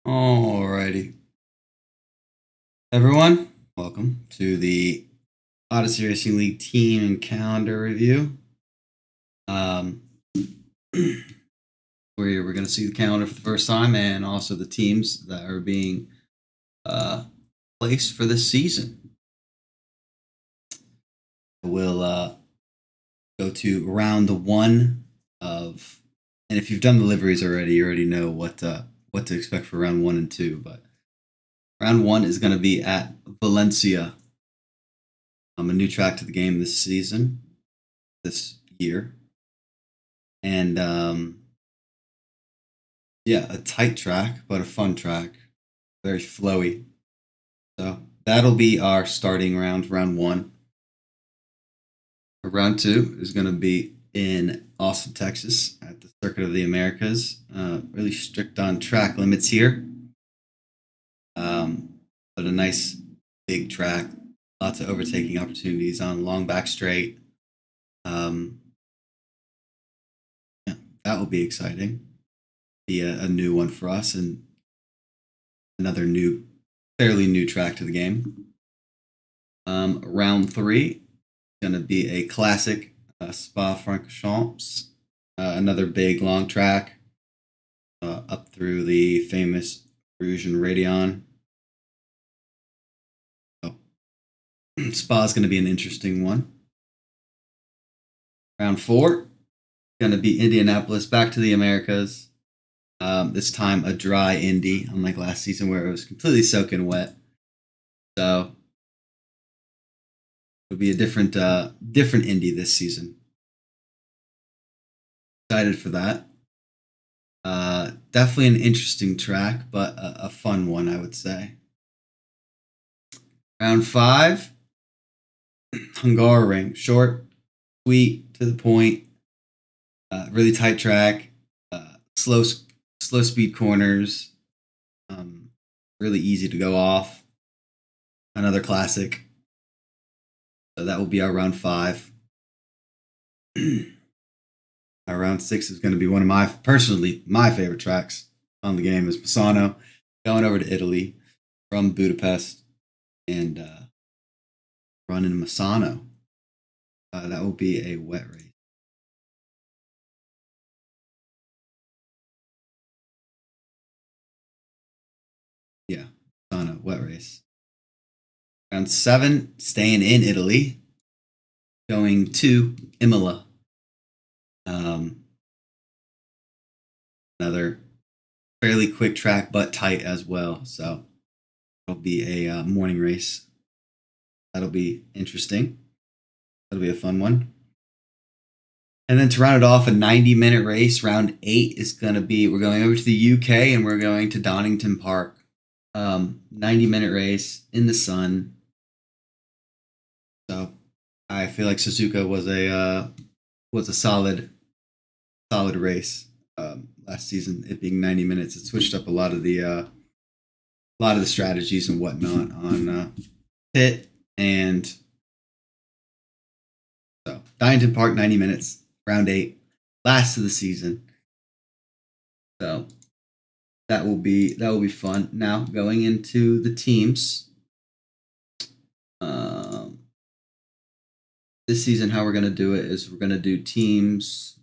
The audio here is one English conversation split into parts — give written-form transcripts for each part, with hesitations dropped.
Alrighty. Everyone, welcome to the Odyssey Racing League team and calendar review. We're going to see the calendar for the first time and also the teams that are being placed for this season. We'll go to round one of, and if you've done the liveries already, you already know what to expect for round 1 and 2. But round 1 is going to be at Valencia, a new track to the game this year, and a tight track, but a fun track, very flowy. So that'll be our starting round 1. Round 2 is going to be in Austin, Texas, at the Circuit of the Americas. Really strict on track limits here, but a nice big track. Lots of overtaking opportunities on long back straight. That will be exciting. Be a new one for us and another fairly new track to the game. Round 3 is going to be a classic Spa-Francorchamps, another big long track up through the famous Rouge and Raidillon. Spa is going to be an interesting one. Round 4 is going to be Indianapolis, back to the Americas. This time a dry Indy, unlike last season where it was completely soaking wet. So it'll be a different Indy this season. Excited for that. Definitely an interesting track, but a fun one, I would say. Round 5, Hungaroring, short, sweet, to the point, really tight track, slow speed corners, really easy to go off. Another classic. So that will be our round 5. Our round 6 is going to be one of my favorite tracks on the game is Misano, going over to Italy from Budapest and running Misano. That will be a wet race. Yeah, Misano, wet race. Round 7, staying in Italy, going to Imola. Another fairly quick track, but tight as well. So it'll be a morning race. That'll be interesting. That'll be a fun one. And then to round it off, a 90-minute race. Round 8 is going to be, we're going over to the UK and we're going to Donington Park. 90-minute race in the sun. So I feel like Suzuka was a solid race last season. It being 90 minutes, it switched up a lot of the strategies and whatnot on pit and so Donington Park 90 minutes, round 8, last of the season. So that will be fun. Now going into the teams. This season, how we're going to do it is we're going to do teams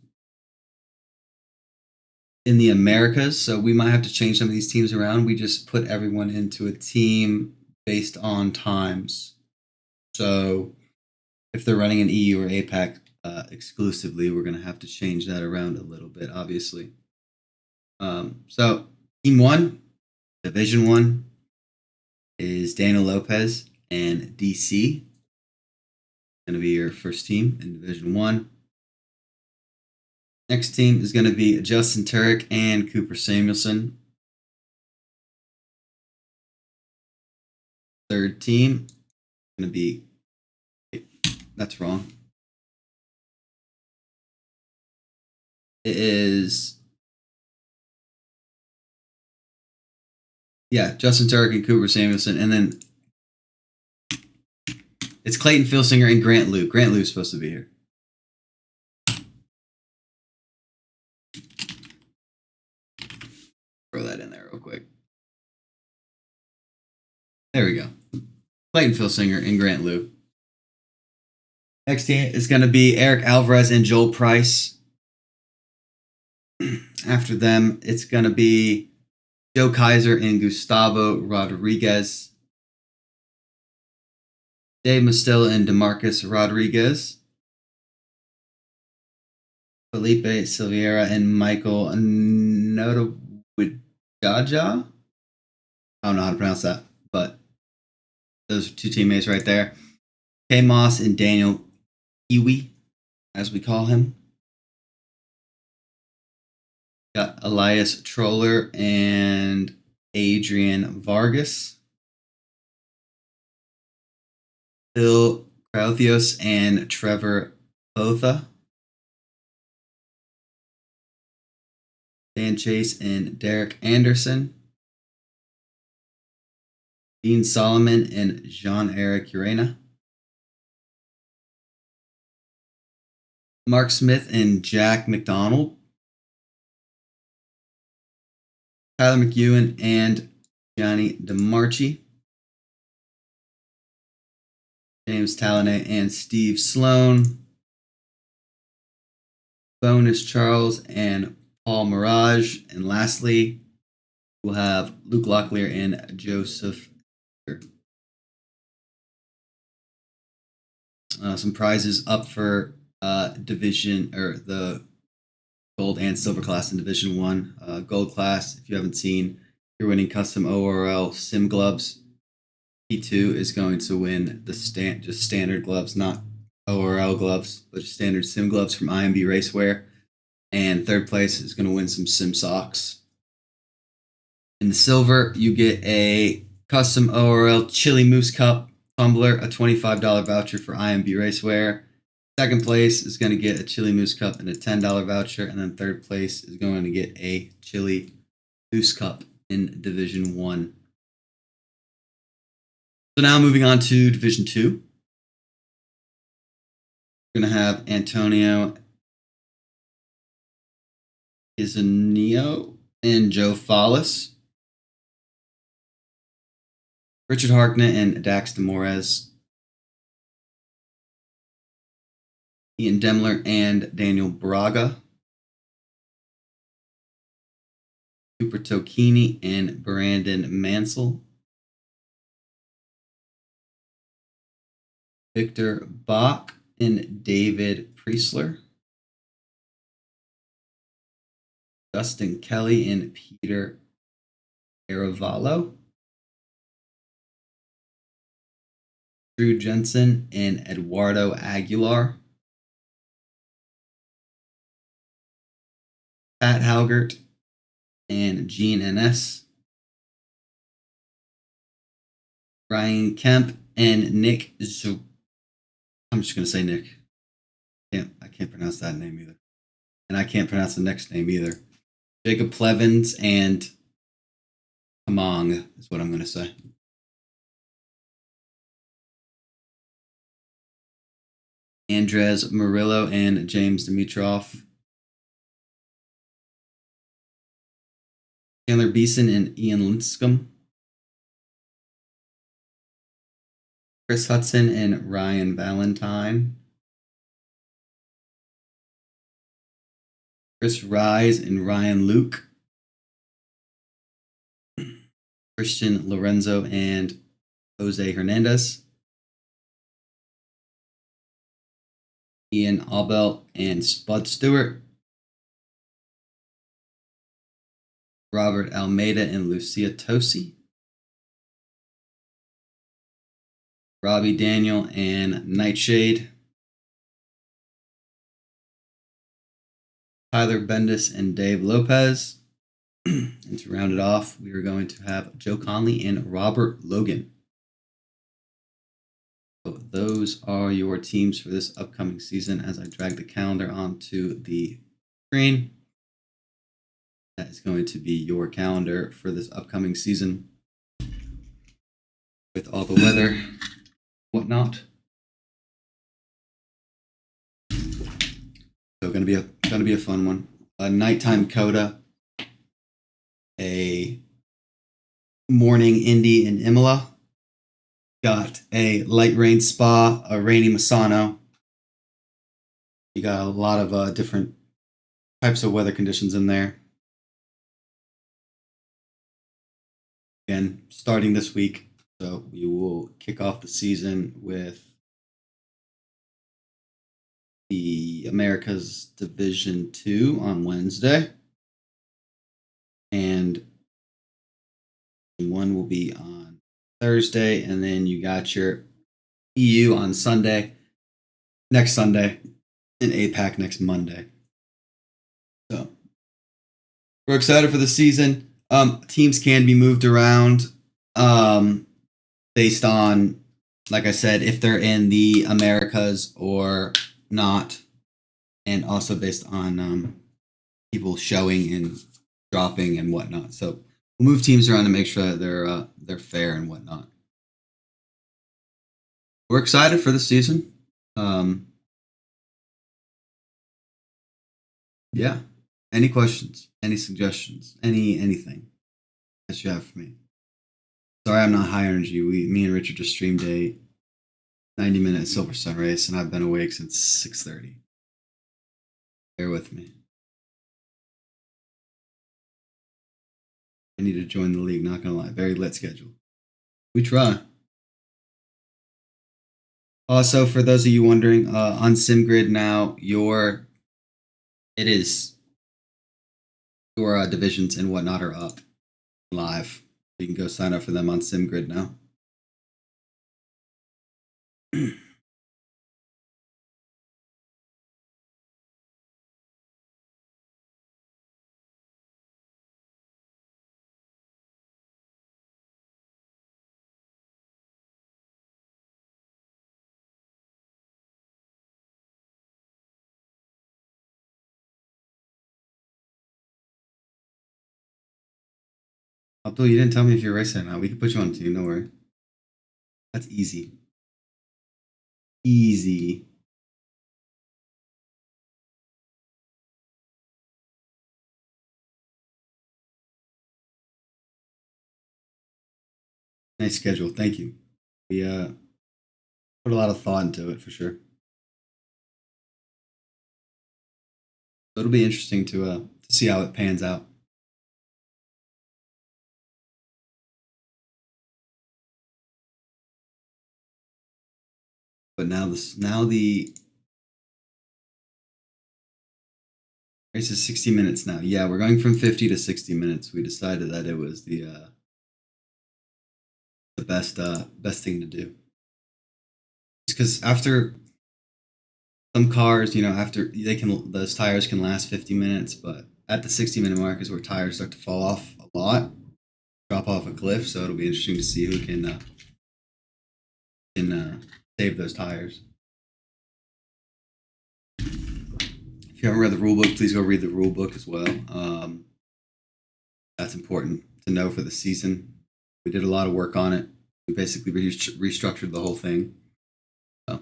in the Americas. So we might have to change some of these teams around. We just put everyone into a team based on times. So if they're running an EU or APAC exclusively, we're going to have to change that around a little bit, obviously. So Team 1, Division 1 is Daniel Lopez and DC. Going to be your first team in Division 1. Next team is going to be Justin Turek and Cooper Samuelson. Third team is going to be, that's wrong. It is, Justin Turek and Cooper Samuelson. And then it's Clayton Filsinger and Grant Liu. Grant Liu is supposed to be here. Throw that in there real quick. There we go. Clayton Filsinger and Grant Liu. Next team is going to be Eric Alvarez and Joel Price. After them, it's going to be Joe Kaiser and Gustavo Rodriguez. Dave Mastella and DeMarcus Rodriguez. Felipe Silveira and Michael Notawijaja. I don't know how to pronounce that, but those are two teammates right there. K Moss and Daniel Kiwi, as we call him. Got Elias Troller and Adrian Vargas. Phil Krauthios and Trevor Botha. Dan Chase and Derek Anderson. Dean Solomon and Jean-Eric Urena. Mark Smith and Jack McDonald. Tyler McEwen and Johnny DeMarchi. James Talonay and Steve Sloan. Bonus Charles and Paul Mirage. And lastly, we'll have Luke Locklear and Joseph. Some prizes up for division, or the gold and silver class in Division 1. Gold class, if you haven't seen, you're winning custom ORL sim gloves. P2 is going to win the just standard gloves, not ORL gloves, but just standard sim gloves from IMB Racewear. And third place is going to win some sim socks. In the silver, you get a custom ORL Chili Moose Cup tumbler, a $25 voucher for IMB Racewear. Second place is going to get a Chili Moose Cup and a $10 voucher. And then third place is going to get a Chili Moose Cup in Division 1. So now moving on to Division 2. We're going to have Antonio Isanio and Joe Fallis. Richard Harknett and Dax Demores. Ian Demler and Daniel Braga. Cooper Tokini and Brandon Mansell. Victor Bach and David Priestler. Justin Kelly and Peter Caravallo. Drew Jensen and Eduardo Aguilar. Pat Halgert and Gene NS. Ryan Kemp and Nick I'm just going to say Nick. I can't pronounce that name either. And I can't pronounce the next name either. Jacob Plevins and Kamong is what I'm going to say. Andres Murillo and James Dimitrov. Chandler Beeson and Ian Linscomb. Chris Hudson and Ryan Valentine. Chris Rise and Ryan Luke. Christian Lorenzo and Jose Hernandez, Ian Abel and Spud Stewart, Robert Almeida and Lucia Tosi, Robbie Daniel and Nightshade, Tyler Bendis and Dave Lopez. And to round it off, we are going to have Joe Conley and Robert Logan. So those are your teams for this upcoming season as I drag the calendar onto the screen. That is going to be your calendar for this upcoming season with all the weather, whatnot. So gonna be a fun one. A nighttime coda, a morning Indy in Imola. Got a light rain spa, a rainy Misano. You got a lot of different types of weather conditions in there. Again, starting this week, so we will kick off the season with the Americas Division 2 on Wednesday. And one will be on Thursday, and then you got your EU on next Sunday, and APAC next Monday. So we're excited for the season. Teams can be moved around based on, like I said, if they're in the Americas or not, and also based on people showing and dropping and whatnot. So we'll move teams around to make sure that they're fair and whatnot. We're excited for the season. Yeah. Any questions? Any suggestions? Anything that you have for me? Sorry, I'm not high energy. Me and Richard just streamed a 90-minute Silver Sun race, and I've been awake since 6:30. Bear with me. I need to join the league. Not gonna lie, very lit schedule. We try. Also, for those of you wondering, on SimGrid now, your divisions and whatnot are up live. You can go sign up for them on SimGrid now. Abdul, you didn't tell me if you're racing or not. We can put you on the team, no worry. That's easy. Easy. Nice schedule. Thank you. We put a lot of thought into it for sure. So it'll be interesting to see how it pans out. But now the race is 60 minutes now. Yeah, we're going from 50 to 60 minutes. We decided that it was the best thing to do. Because after some cars, after those tires can last 50 minutes, but at the 60-minute mark is where tires start to fall off a lot, drop off a cliff. So it'll be interesting to see who can save those tires. If you haven't read the rule book, please go read the rule book as well. That's important to know for the season. We did a lot of work on it. We basically restructured the whole thing. So.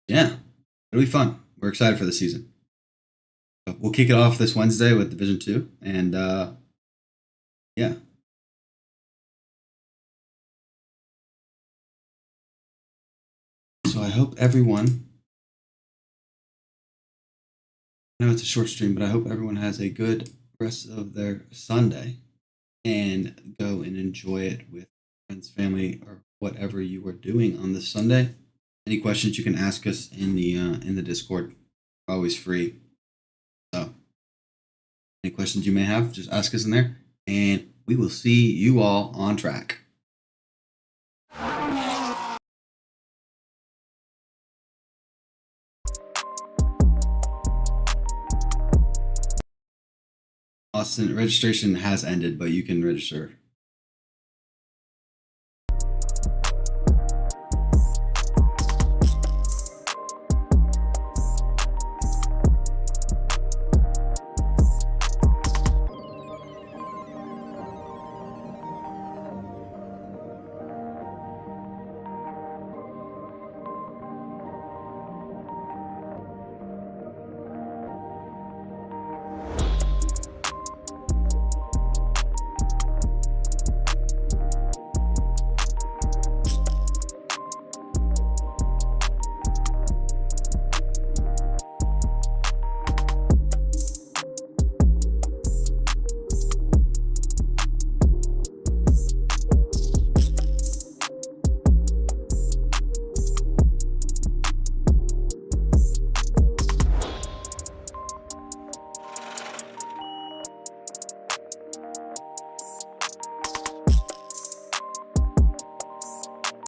Yeah, it'll be fun. We're excited for the season. We'll kick it off this Wednesday with Division 2, and yeah. So I hope everyone, I know it's a short stream, but I hope everyone has a good rest of their Sunday. and go and enjoy it with friends, family, or whatever you are doing on this Sunday. Any questions you can ask us in the Discord. Always free. So any questions you may have, just ask us in there, and we will see you all on track. Austin, registration has ended, but you can register